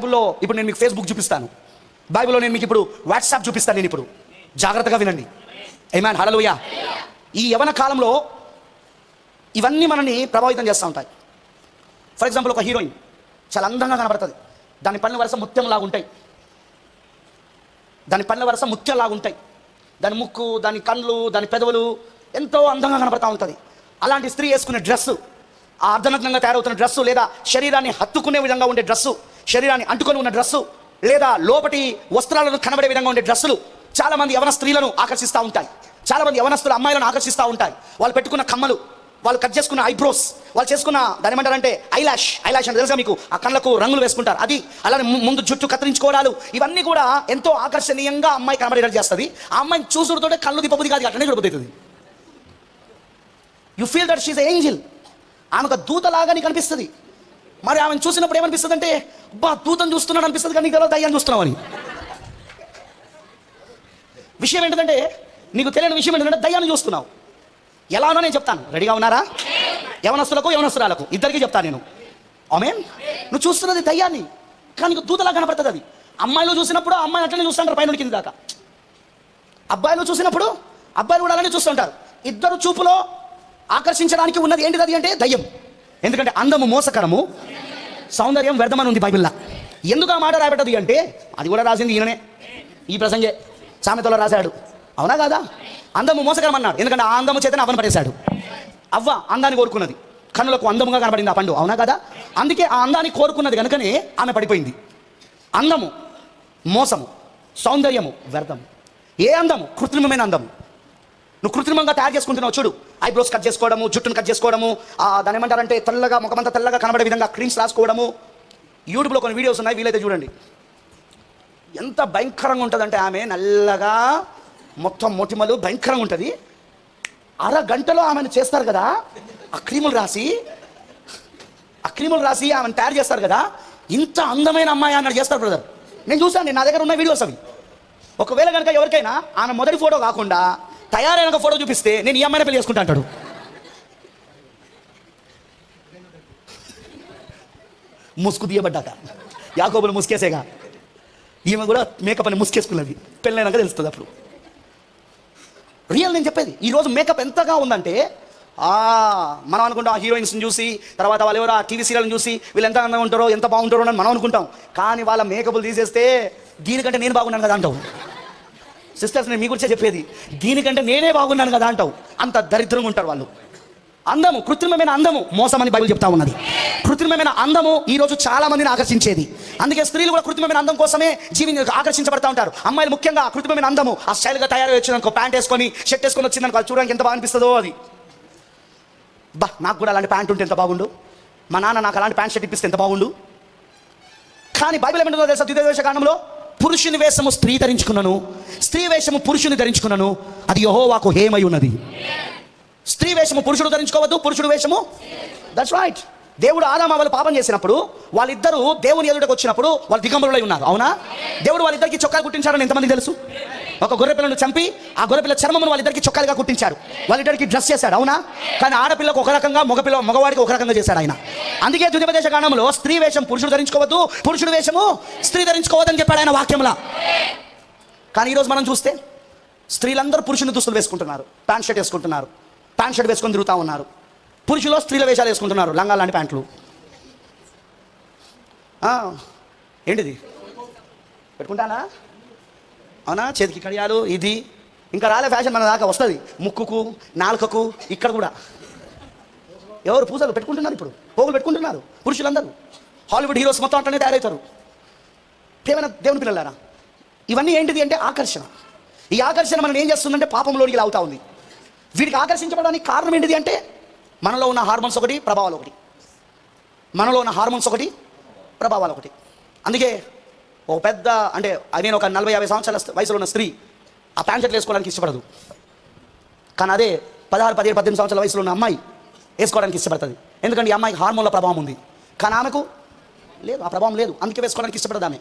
బైబిల్లో ఇప్పుడు నేను మీకు ఫేస్బుక్ చూపిస్తాను, బైబిల్లో నేను మీకు ఇప్పుడు వాట్సాప్ చూపిస్తాను. నేను ఇప్పుడు జాగ్రత్తగా వినండి. ఆమేన్, హల్లెలూయా. ఈ యవన కాలంలో ఇవన్నీ మనల్ని ప్రభావితం చేస్తూ ఉంటాయి. ఫర్ ఎగ్జాంపుల్, ఒక హీరోయిన్ చాలా అందంగా కనబడుతుంది. దాని పళ్ళ వరుస ముత్యంలాగా ఉంటాయి, దాని పళ్ళ వరుస ముత్యంలాగా ఉంటాయి. దాని ముక్కు, దాని కళ్ళు, దాని పెదవులు ఎంతో అందంగా కనబడతా ఉంటుంది. అలాంటి స్త్రీ వేసుకునే డ్రెస్సు, ఆ అర్ధనగ్నంగా తయారవుతున్న డ్రెస్సు, లేదా శరీరాన్ని హత్తుకునే విధంగా ఉండే డ్రెస్సు, శరీరాన్ని అంటుకొని ఉన్న డ్రెస్సు, లేదా లోపటి వస్త్రాలను కనబడే విధంగా ఉండే డ్రెస్సులు చాలామంది యవన స్త్రీలను ఆకర్షిస్తూ ఉంటాయి. చాలామంది యవనస్తుల అమ్మాయిలను ఆకర్షిస్తూ ఉంటాయి. వాళ్ళు పెట్టుకున్న కమ్మలు, వాళ్ళు కట్ చేసుకున్న ఐబ్రోస్, వాళ్ళు చేసుకున్న దాని ఏమంటారంటే ఐలాష్ అంటే తెలుసా మీకు? ఆ కళ్ళకు రంగులు వేసుకుంటారు. అది అలానే ముందు జుట్టు కత్తిరించుకోవడాలు, ఇవన్నీ కూడా ఎంతో ఆకర్షణీయంగా అమ్మాయి కనబడేటట్టు చేస్తుంది. ఆ అమ్మాయిని చూసుడుతోటే కళ్ళు దిప్పబుద్ధి కాదు, అట్లనే చూడబోతుంది. You feel that she's a angel. ఆమెకు దూతలాగా నీకు అనిపిస్తుంది. మరి ఆమెను చూసినప్పుడు ఏమనిపిస్తుంది అంటే, బా దూతను చూస్తున్నాడు అనిపిస్తుంది, కానీ నీకు తెలియదు దయ్యాన్ని చూస్తున్నావు అని. విషయం ఏంటంటే, నీకు తెలియని విషయం ఏంటంటే దయ్యాన్ని చూస్తున్నావు. ఎలానో నేను చెప్తాను, రెడీగా ఉన్నారా? యవనస్తులకు యవనస్తురాలకు ఇద్దరికి చెప్తాను నేను. ఆమేన్. నువ్వు చూస్తున్నది దయ్యాన్ని, కానీ నీకు దూతలా కనపడుతుంది. అది అమ్మాయిలు చూసినప్పుడు అమ్మాయి అట్లనే చూస్తుంటారు, పైన కింద దాకా. అబ్బాయిలు చూసినప్పుడు అబ్బాయిలు కూడా అలానే చూస్తుంటారు. ఇద్దరు చూపులో ఆకర్షించడానికి ఉన్నది ఏంటిది అది అంటే దయ్యం. ఎందుకంటే అందము మోసకరము, సౌందర్యం వ్యర్థమని ఉంది బైబిల్లో. ఎందుకు ఆ మాట రాబెట్టదు అంటే, అది కూడా రాసింది ఈయననే, ఈ ప్రసంగే సామెతలో రాశాడు. అవునా కాదా? అందము మోసకరం అన్నాడు, ఎందుకంటే ఆ అందము చేతనే అవ్వను పడేశాడు. అవ్వ అందాన్ని కోరుకున్నది, కన్నులకు అందముగా కనబడింది ఆ పండు. అవునా కదా? అందుకే ఆ అందాన్ని కోరుకున్నది కనుకనే ఆమె పడిపోయింది. అందము మోసము, సౌందర్యము వ్యర్థము. ఏ అందము? కృత్రిమమైన అందము. నువ్వు కృత్రిమంగా తయారు చేసుకుంటున్నావు చూడు. ఐబ్రోస్ కట్ చేసుకోవడము, జుట్టును కట్ చేసుకోవడము, దాని ఏమంటారంటే తెల్లగా, ముఖమంతా తెల్లగా కనబడే విధంగా క్రీమ్స్ రాసుకోవడము. యూట్యూబ్లో కొన్ని వీడియోస్ ఉన్నాయి, వీలైతే చూడండి. ఎంత భయంకరంగా ఉంటుందంటే, ఆమె నల్లగా మొత్తం మొటిమలు భయంకరంగా ఉంటుంది. అరగంటలో ఆమెను చేస్తారు కదా, ఆ క్రీములు రాసి ఆమెను తయారు చేస్తారు కదా. ఇంత అందమైన అమ్మాయి అన్నట్టు చేస్తారు బ్రదర్. నేను చూసాను, నా దగ్గర ఉన్న వీడియోస్ అవి. ఒకవేళ కనుక ఎవరికైనా ఆమె మొదటి ఫోటో కాకుండా తయారైన ఒక ఫోటో చూపిస్తే, నేను ఈ అమ్మాయిని పెళ్లి చేసుకుంటా అంటాడు. ముసుగు తీయబడ్డాక యాకోబులు ముసుకేసేగా, ఈమె కూడా మేకప్ అని ముసుకేసుకున్నది. పెళ్ళైనాక తెలుస్తుంది అప్పుడు. రియల్ నేను చెప్పేది. ఈరోజు మేకప్ ఎంతగా ఉందంటే, మనం అనుకుంటాం ఆ హీరోయిన్స్ని చూసి, తర్వాత వాళ్ళు ఎవరో ఆ టీవీ సీరియల్ని చూసి వీళ్ళు ఎంత అందంగా ఉంటారో, ఎంత బాగుంటారో అని మనం అనుకుంటాం. కానీ వాళ్ళ మేకప్లు తీసేస్తే, దీనికంటే నేను బాగున్నాను కదా అంటావు. సిస్టర్స్, నేను మీ గురించే చెప్పేది, దీనికంటే నేనే బాగున్నాను కదా అంటావు. అంత దరిద్రంగా ఉంటారు వాళ్ళు. అందము, కృత్రిమమైన అందము మోసం అని బైబిల్ చెప్తా ఉన్నది. కృత్రిమమైన అందము ఈరోజు చాలా మందిని ఆకర్షించేది. అందుకే స్త్రీలు కూడా కృత్రిమమైన అందం కోసమే ఆకర్షించబడతా ఉంటారు. అమ్మాయిలు ముఖ్యంగా కృత్రిమమైన అందము, ఆ స్టైల్గా తయారు వచ్చిందనుకో, ప్యాంట్ వేసుకొని షర్ట్ వేసుకొని వచ్చిందనుకో, అది చూడడానికి ఎంత బాగా అనిపిస్తుందో. అది బా, నాకు కూడా అలాంటి ప్యాంట్ ఉంటే ఎంత బాగుండు, మా నాన్న నాకు అలాంటి ప్యాంట్ షర్ట్ ఇప్పిస్తే ఎంత బాగుండు. కానీ బైబిల్ ఏమంటుందో తెలుసా? ద్వితీయోపదేశ కాండంలో, పురుషుని వేషము స్త్రీ ధరించుకున్నాను, స్త్రీ వేషము పురుషుని ధరించుకున్నాను, అది యెహోవాకు హేమై ఉన్నది. స్త్రీ వేషము పురుషుడు ధరించుకోవద్దు, పురుషుడు వేషము. That's right. దేవుడు ఆదాము వాళ్ళు పాపం చేసినప్పుడు వాళ్ళిద్దరూ దేవుని ఎదుటకు వచ్చినప్పుడు వాళ్ళు దిగంబరులై ఉన్నారు. అవునా? దేవుడు వాళ్ళిద్దరికి చొక్కాలు కుట్టించారని ఎంతమంది తెలుసు? ఒక గొర్రెపిల్లను చంపి ఆ గొర్రెపిల్ల చర్మమును వాళ్ళిద్దరికి చొక్కాలుగా కుట్టించారు. వాళ్ళిద్దరికి డ్రెస్ చేశాడు. అవునా? కానీ ఆడపిల్లకు ఒక రకంగా, మగవాడికి ఒక రకంగా చేశాడు ఆయన. అందుకే ద్వితీయోపదేశ కాండంలో స్త్రీ వేషం పురుషుడు ధరించుకోవద్దు, పురుషుడు వేషము స్త్రీ ధరించుకోవద్దని చెప్పాడు ఆయన వాక్యంలో. కానీ ఈరోజు మనం చూస్తే స్త్రీలందరూ పురుషుని దుస్తులు వేసుకుంటున్నారు, ప్యాంట్ షర్ట్ వేసుకుంటున్నారు, ప్యాంట్ షర్ట్ వేసుకొని తిరుగుతూ ఉన్నారు. పురుషులు స్త్రీల వేషాలు వేసుకుంటున్నారు, లంగా లాంటి ప్యాంట్లు. ఏంటిది పెట్టుకుంటానా? అవునా? చేతికి కడియాలు, ఇది ఇంకా రాలే ఫ్యాషన్, మన దాకా వస్తుంది. ముక్కుకు, నాలుకకు, ఇక్కడ కూడా ఎవరు పూజలు పెట్టుకుంటున్నారు, ఇప్పుడు పోగులు పెట్టుకుంటున్నారు పురుషులందరూ. హాలీవుడ్ హీరోస్ మొత్తం అట్లనే తయారవుతారు. ప్రేమైన దేవుని పిల్లలారా, ఇవన్నీ ఏంటిది అంటే ఆకర్షణ. ఈ ఆకర్షణ మనం ఏం చేస్తుందంటే పాపంలోనికి లాగుతూ ఉంది. వీటికి ఆకర్షించబడడానికి కారణం ఏంటిది అంటే, మనలో ఉన్న హార్మోన్స్ ఒకటి, ప్రభావాలు ఒకటి. మనలో ఉన్న హార్మోన్స్ ఒకటి, ప్రభావాలు ఒకటి. అందుకే ఓ పెద్ద, అంటే నేను ఒక 40-50 సంవత్సరాల వయసులో ఉన్న స్త్రీ ఆ ప్యాంట్ షర్ట్లు వేసుకోవడానికి ఇష్టపడదు. కానీ అదే 16-17-18 సంవత్సరాల వయసులో ఉన్న అమ్మాయి వేసుకోవడానికి ఇష్టపడుతుంది. ఎందుకంటే ఈ అమ్మాయికి హార్మోన్ల ప్రభావం ఉంది, కానీ ఆమెకు లేదు, ఆ ప్రభావం లేదు. అందుకే వేసుకోవడానికి ఇష్టపడదు ఆమె.